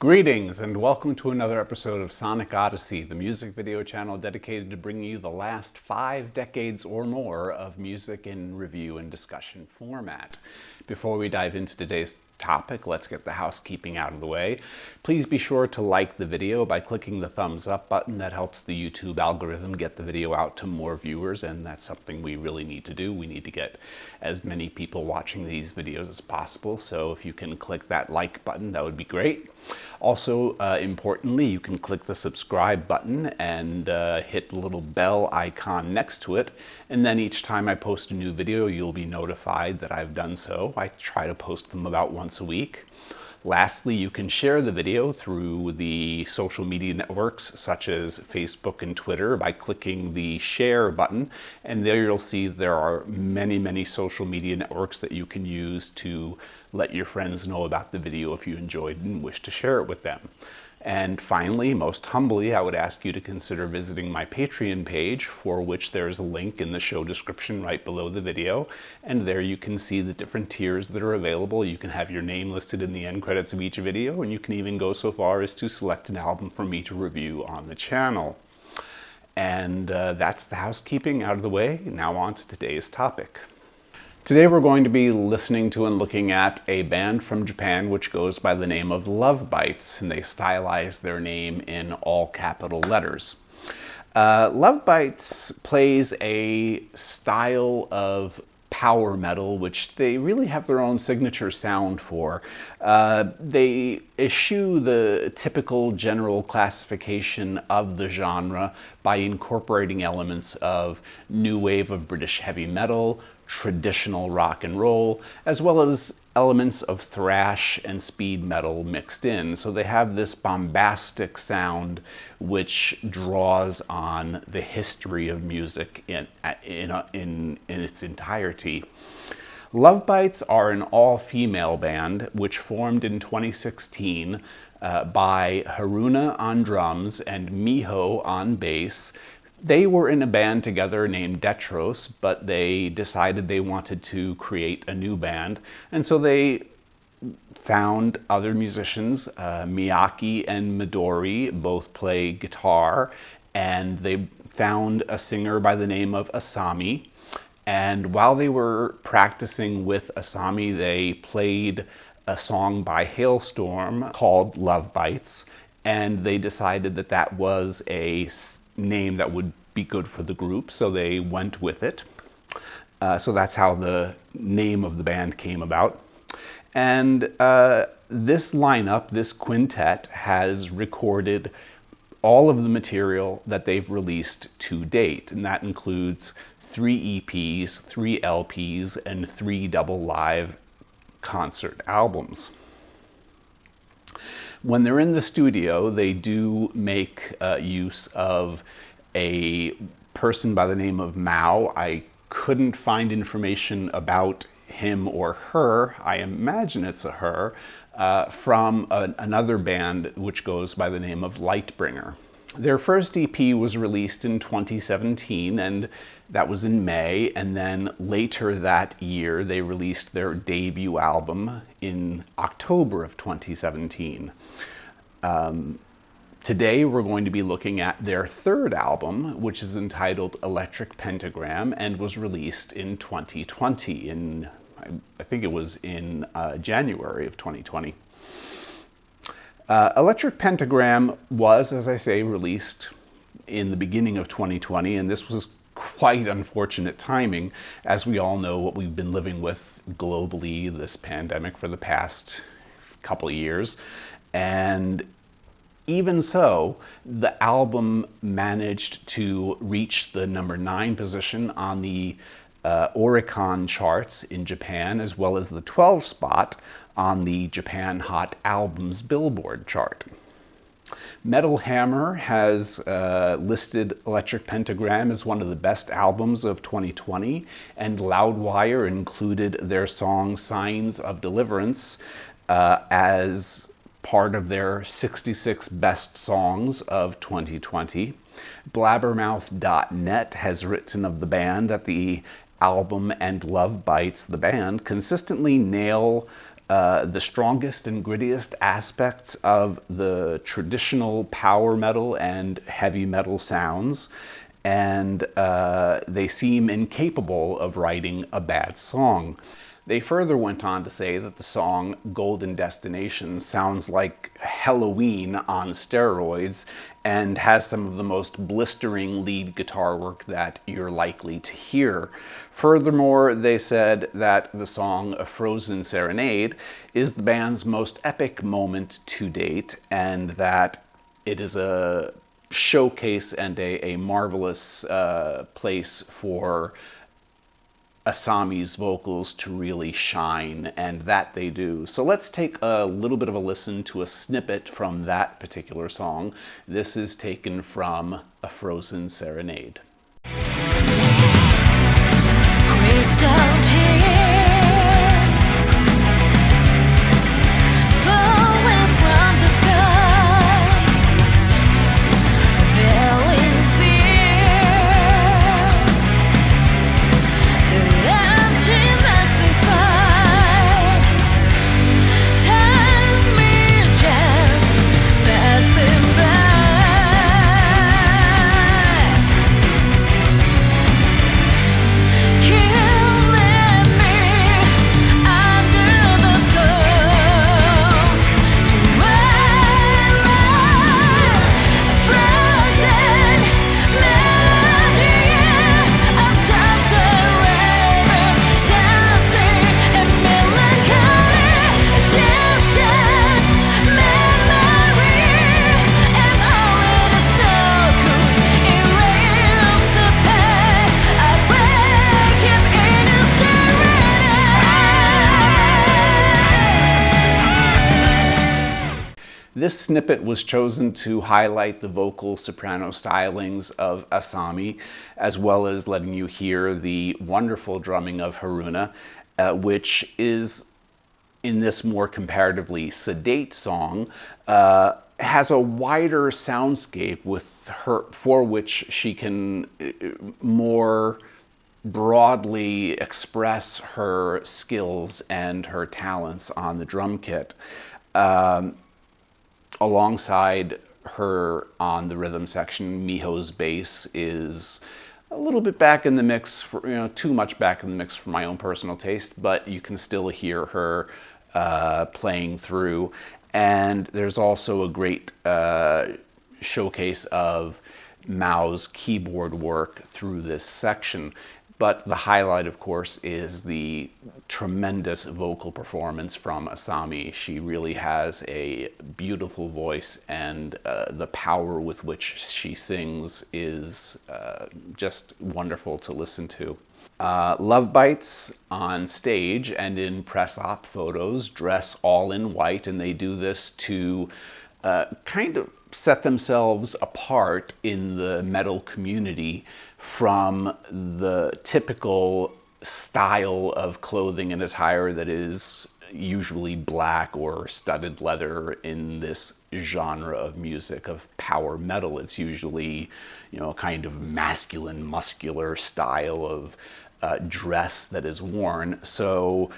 Greetings and welcome to another episode of Sonic Odyssey, the music video channel dedicated to bringing you the last 5 decades or more of music in review and discussion format. Before we dive into today's topic, let's get the housekeeping out of the way. Please be sure to like the video by clicking the thumbs up button. That helps the YouTube algorithm get the video out to more viewers, and that's something we really need to do. We need to get as many people watching these videos as possible, so if you can click that like button, that would be great. Also, importantly, you can click the subscribe button and hit the little bell icon next to it, and then each time I post a new video, you'll be notified that I've done so. I try to post them about once a week. Lastly, you can share the video through the social media networks such as Facebook and Twitter by clicking the share button, and there you'll see there are many social media networks that you can use to let your friends know about the video if you enjoyed it and wish to share it with them. And finally, most humbly, I would ask you to consider visiting my Patreon page, for which there's a link in the show description right below the video. And there you can see the different tiers that are available. You can have your name listed in the end credits of each video, and you can even go so far as to select an album for me to review on the channel. And that's the housekeeping out of the way. Now on to today's topic. Today we're going to be listening to and looking at a band from Japan which goes by the name of LOVEBITES, and they stylize their name in all capital letters. LOVEBITES plays a style of power metal which they really have their own signature sound for. They eschew the typical general classification of the genre by incorporating elements of new wave of British heavy metal, traditional rock and roll, as well as elements of thrash and speed metal mixed in. So they have this bombastic sound which draws on the history of music in its entirety. LOVEBITES are an all-female band which formed in 2016 by Haruna on drums and Miho on bass. They were in a band together named Detros, but they decided they wanted to create a new band, and so they found other musicians. Miyaki and Midori both play guitar, and they found a singer by the name of Asami. And while they were practicing with Asami, they played a song by Hailstorm called LOVEBITES, and they decided that that was a name that would be good for the group, so they went with it. So that's how the name of the band came about. And this lineup, this quintet, has recorded all of the material that they've released to date, and that includes 3 EPs, 3 LPs, and 3 double live concert albums. When they're in the studio, they do make use of a person by the name of Mao. I couldn't find information about him or her. I imagine it's a her, from another band which goes by the name of Lightbringer. Their first EP was released in 2017, and that was in May, and then later that year they released their debut album in October of 2017. Today we're going to be looking at their third album, which is entitled Electric Pentagram, and was released in 2020, I think it was in January of 2020. Electric Pentagram was, as I say, released in the beginning of 2020, and this was quite unfortunate timing, as we all know what we've been living with globally, this pandemic, for the past couple of years. And even so, the album managed to reach the number 9 position on the Oricon charts in Japan, as well as the 12th spot on the Japan Hot Albums Billboard chart. Metal Hammer has listed Electric Pentagram as one of the best albums of 2020, and Loudwire included their song Signs of Deliverance as part of their 66 best songs of 2020. Blabbermouth.net has written of the band that the album and LOVEBITES, the band, consistently nail the strongest and grittiest aspects of the traditional power metal and heavy metal sounds, and they seem incapable of writing a bad song. They further went on to say that the song Golden Destination sounds like Halloween on steroids and has some of the most blistering lead guitar work that you're likely to hear. Furthermore, they said that the song A Frozen Serenade is the band's most epic moment to date, and that it is a showcase and a marvelous place for Asami's vocals to really shine, and that they do. So let's take a little bit of a listen to a snippet from that particular song. This is taken from A Frozen Serenade. Crystal tears falling from the skies, veiling fears, the emptiness inside. Time me just passing by. This snippet was chosen to highlight the vocal soprano stylings of Asami, as well as letting you hear the wonderful drumming of Haruna, which is, in this more comparatively sedate song, has a wider soundscape with her, for which she can more broadly express her skills and her talents on the drum kit. Alongside her on the rhythm section, Miho's bass is a little bit back in the mix, too much back in the mix for my own personal taste, but you can still hear her playing through. And there's also a great showcase of Mao's keyboard work through this section. But the highlight, of course, is the tremendous vocal performance from Asami. She really has a beautiful voice, and the power with which she sings is just wonderful to listen to. LOVEBITES on stage and in press op photos dress all in white, and they do this to kind of set themselves apart in the metal community from the typical style of clothing and attire that is usually black or studded leather in this genre of music, of power metal. It's usually, a kind of masculine, muscular style of dress that is worn. So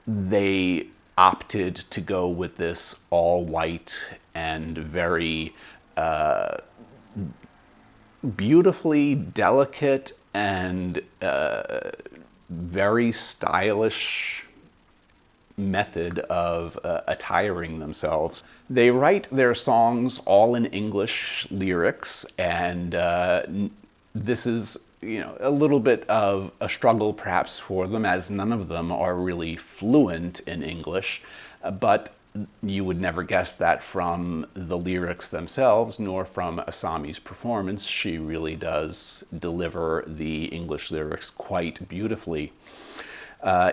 they opted to go with this all white and very beautifully delicate and very stylish method of attiring themselves. They write their songs all in English lyrics, and this is a little bit of a struggle perhaps for them, as none of them are really fluent in English, but you would never guess that from the lyrics themselves, nor from Asami's performance. She really does deliver the English lyrics quite beautifully.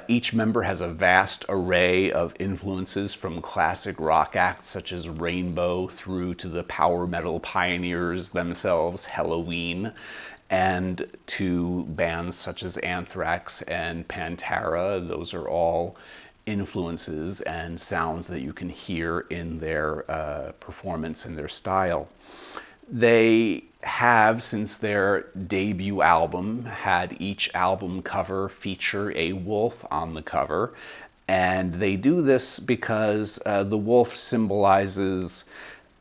Each member has a vast array of influences, from classic rock acts such as Rainbow through to the power metal pioneers themselves, Halloween, and to bands such as Anthrax and Pantera. Those are all influences and sounds that you can hear in their performance and their style. They have, since their debut album, had each album cover feature a wolf on the cover, And they do this because the wolf symbolizes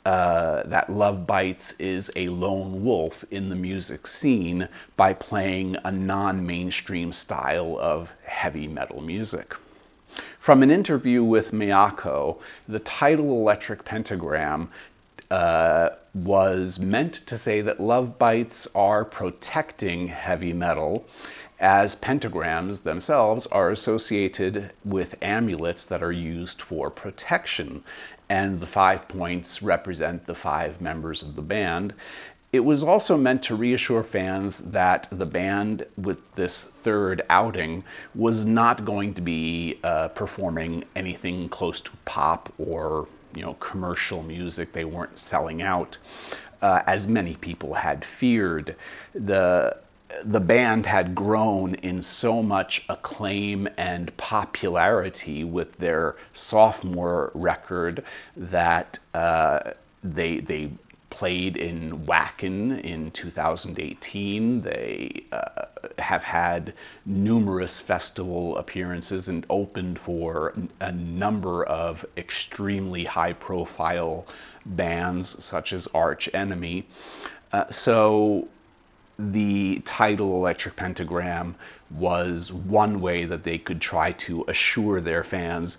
that Love Bites is a lone wolf in the music scene by playing a non-mainstream style of heavy metal music. From an interview with Miyako, the title Electric Pentagram was meant to say that Love Bites are protecting heavy metal, as pentagrams themselves are associated with amulets that are used for protection, and the 5 points represent the 5 members of the band. It was also meant to reassure fans that the band, with this third outing, was not going to be performing anything close to pop or commercial music. They weren't selling out, as many people had feared. The band had grown in so much acclaim and popularity with their sophomore record that they played in Wacken in 2018. They have had numerous festival appearances and opened for a number of extremely high-profile bands such as Arch Enemy. So the title Electric Pentagram was one way that they could try to assure their fans,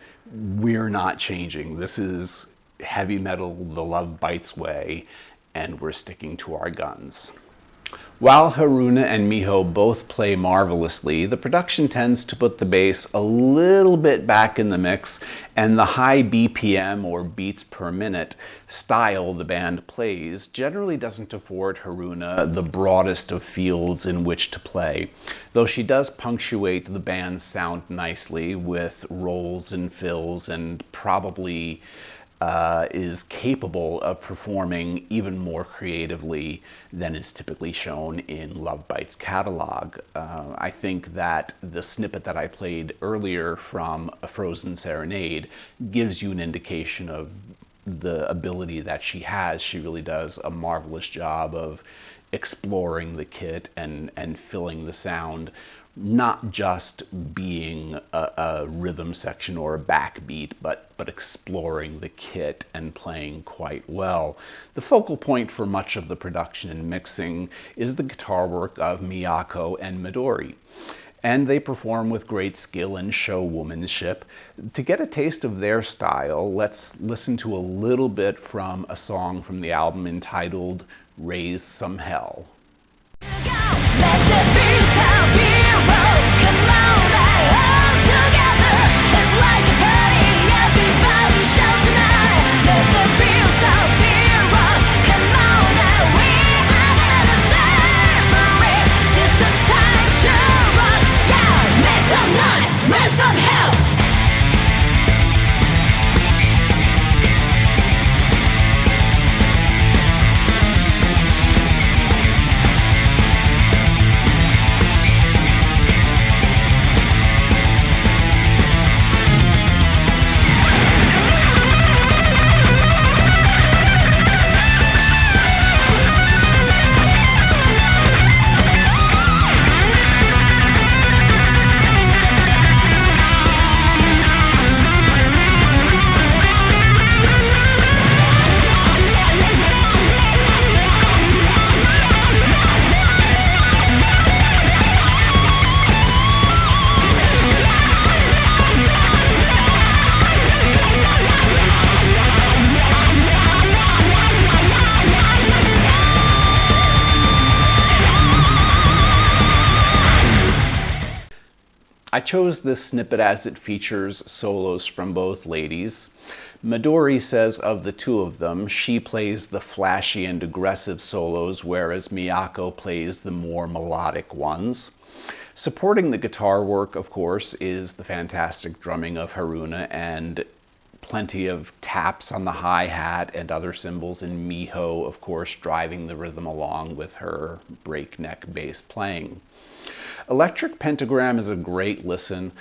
we're not changing. This is heavy metal the Love Bites way, and we're sticking to our guns. While Haruna and Miho both play marvelously, the production tends to put the bass a little bit back in the mix, and the high BPM, or beats per minute, style the band plays generally doesn't afford Haruna the broadest of fields in which to play, though she does punctuate the band's sound nicely with rolls and fills, and probably is capable of performing even more creatively than is typically shown in Love Bites' catalog. I think that the snippet that I played earlier from A Frozen Serenade gives you an indication of the ability that she has. She really does a marvelous job of exploring the kit and filling the sound, not just being a rhythm section or a backbeat, but exploring the kit and playing quite well. The focal point for much of the production and mixing is the guitar work of Miyako and Midori, and they perform with great skill and showwomanship. To get a taste of their style, let's listen to a little bit from a song from the album entitled Raise Some Hell. I chose this snippet as it features solos from both ladies. Midori says of the two of them, she plays the flashy and aggressive solos, whereas Miyako plays the more melodic ones. Supporting the guitar work, of course, is the fantastic drumming of Haruna and plenty of taps on the hi-hat and other cymbals, and Miho, of course, driving the rhythm along with her breakneck bass playing. Electric Pentagram is a great listen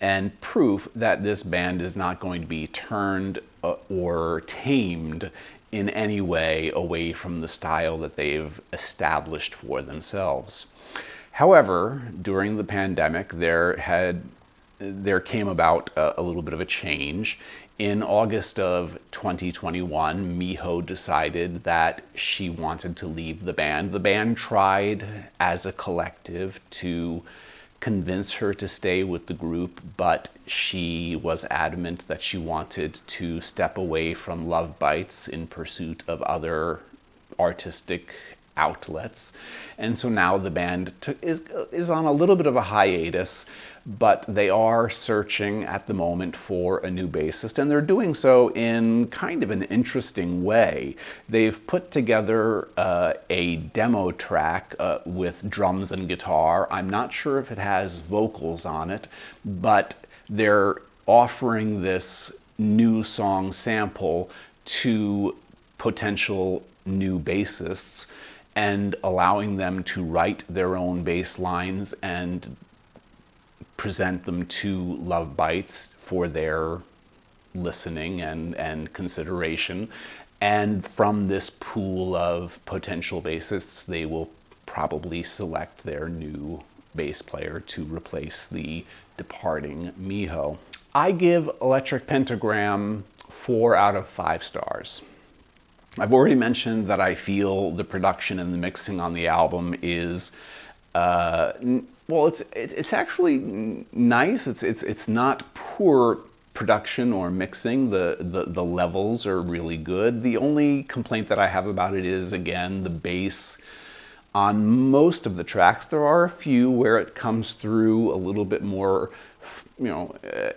and proof that this band is not going to be turned or tamed in any way away from the style that they've established for themselves. However, during the pandemic, there had there came about a little bit of a change. In August of 2021, Miho decided that she wanted to leave the band. The band tried as a collective to convince her to stay with the group, but she was adamant that she wanted to step away from LOVEBITES in pursuit of other artistic outlets. And so now the band is on a little bit of a hiatus, but they are searching at the moment for a new bassist, and they're doing so in kind of an interesting way. They've put together a demo track with drums and guitar. I'm not sure if it has vocals on it, but they're offering this new song sample to potential new bassists and allowing them to write their own bass lines and present them to LOVEBITES for their listening and consideration. And from this pool of potential bassists, they will probably select their new bass player to replace the departing Miho. I give Electric Pentagram 4 out of 5 stars. I've already mentioned that I feel the production and the mixing on the album is well, it's actually nice. It's not poor production or mixing. The levels are really good. The only complaint that I have about it is, again, the bass on most of the tracks. There are a few where it comes through a little bit more,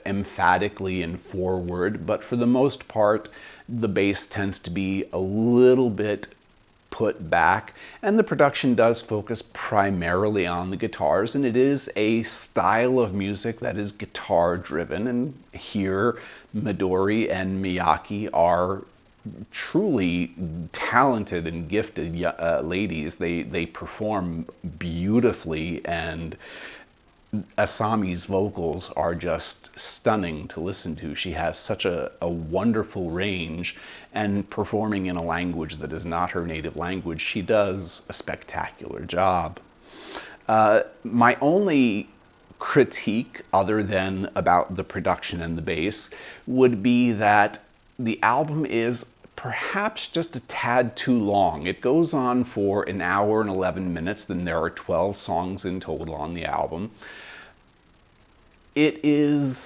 emphatically and forward, but for the most part, the bass tends to be a little bit put back, and the production does focus primarily on the guitars, and it is a style of music that is guitar driven, and here Midori and Miyake are truly talented and gifted ladies. They perform beautifully, and Asami's vocals are just stunning to listen to. She has such a wonderful range, and performing in a language that is not her native language, she does a spectacular job. My only critique, other than about the production and the bass, would be that the album is perhaps just a tad too long. It goes on for an hour and 11 minutes, then there are 12 songs in total on the album. It's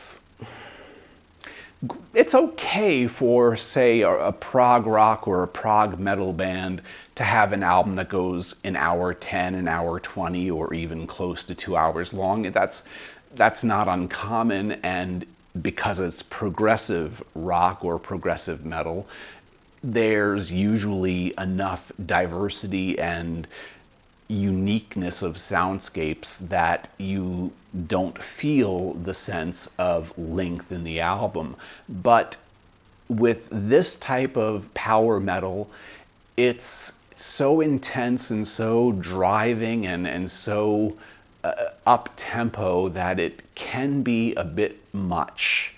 okay for, say, a prog rock or a prog metal band to have an album that goes an hour 10, an hour 20, or even close to 2 hours long. That's not uncommon, and because it's progressive rock or progressive metal, there's usually enough diversity and uniqueness of soundscapes that you don't feel the sense of length in the album. But with this type of power metal, it's so intense and so driving and so up-tempo that it can be a bit much.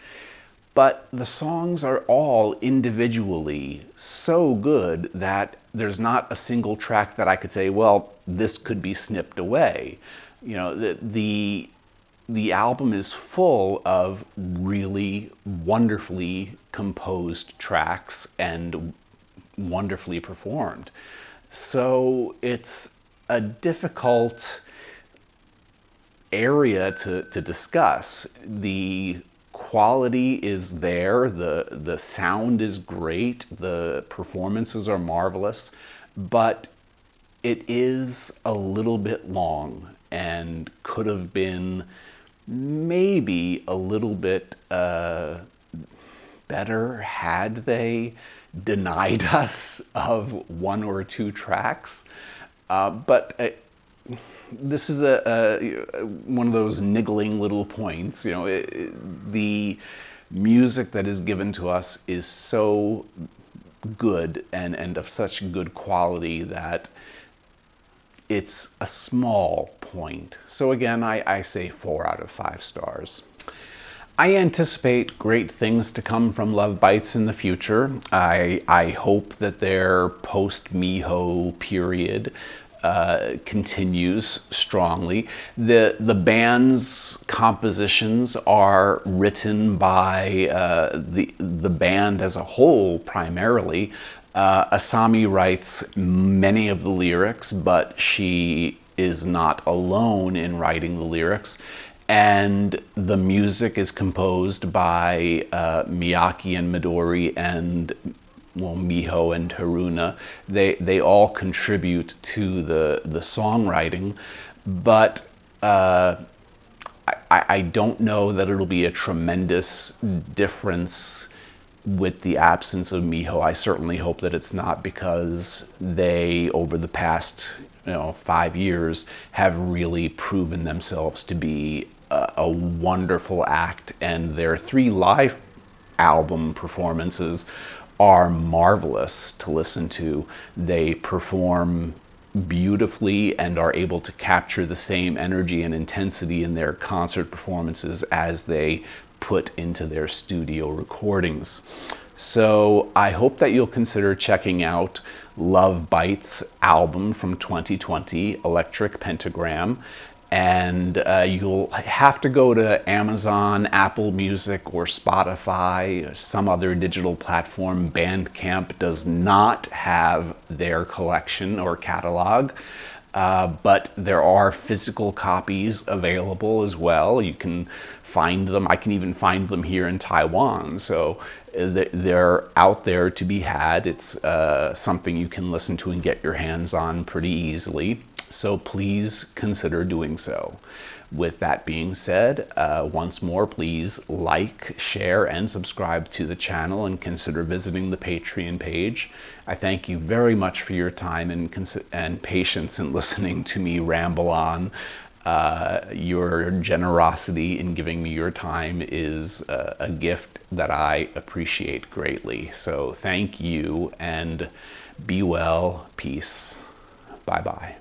But the songs are all individually so good that there's not a single track that I could say, well, this could be snipped away. The album is full of really wonderfully composed tracks and wonderfully performed. So it's a difficult area to discuss. The quality is there, the sound is great, the performances are marvelous, but it is a little bit long and could have been maybe a little bit better had they denied us of 1 or 2 tracks. But this is one of those niggling little points. The music that is given to us is so good and of such good quality that it's a small point. So again, I say 4 out of 5 stars. I anticipate great things to come from LOVEBITES in the future. I hope that their post-Miho period continues strongly. The band's compositions are written by the band as a whole primarily. Asami writes many of the lyrics, but she is not alone in writing the lyrics. And the music is composed by Miyaki and Midori and Miho and Haruna. They all contribute to the songwriting, but I don't know that it'll be a tremendous difference with the absence of Miho. I certainly hope that it's not, because they, over the past 5 years, have really proven themselves to be a wonderful act, and their 3 live album performances are marvelous to listen to. They perform beautifully and are able to capture the same energy and intensity in their concert performances as they put into their studio recordings. So I hope that you'll consider checking out LOVEBITES' album from 2020, Electric Pentagram. And you'll have to go to Amazon, Apple Music, or Spotify, or some other digital platform. Bandcamp does not have their collection or catalog, but there are physical copies available as well. You can find them. I can even find them here in Taiwan. So they're out there to be had. It's something you can listen to and get your hands on pretty easily. So please consider doing so. With that being said, once more, please like, share, and subscribe to the channel, and consider visiting the Patreon page. I thank you very much for your time and patience in listening to me ramble on. Your generosity in giving me your time is a gift that I appreciate greatly. So thank you, and be well. Peace. Bye-bye.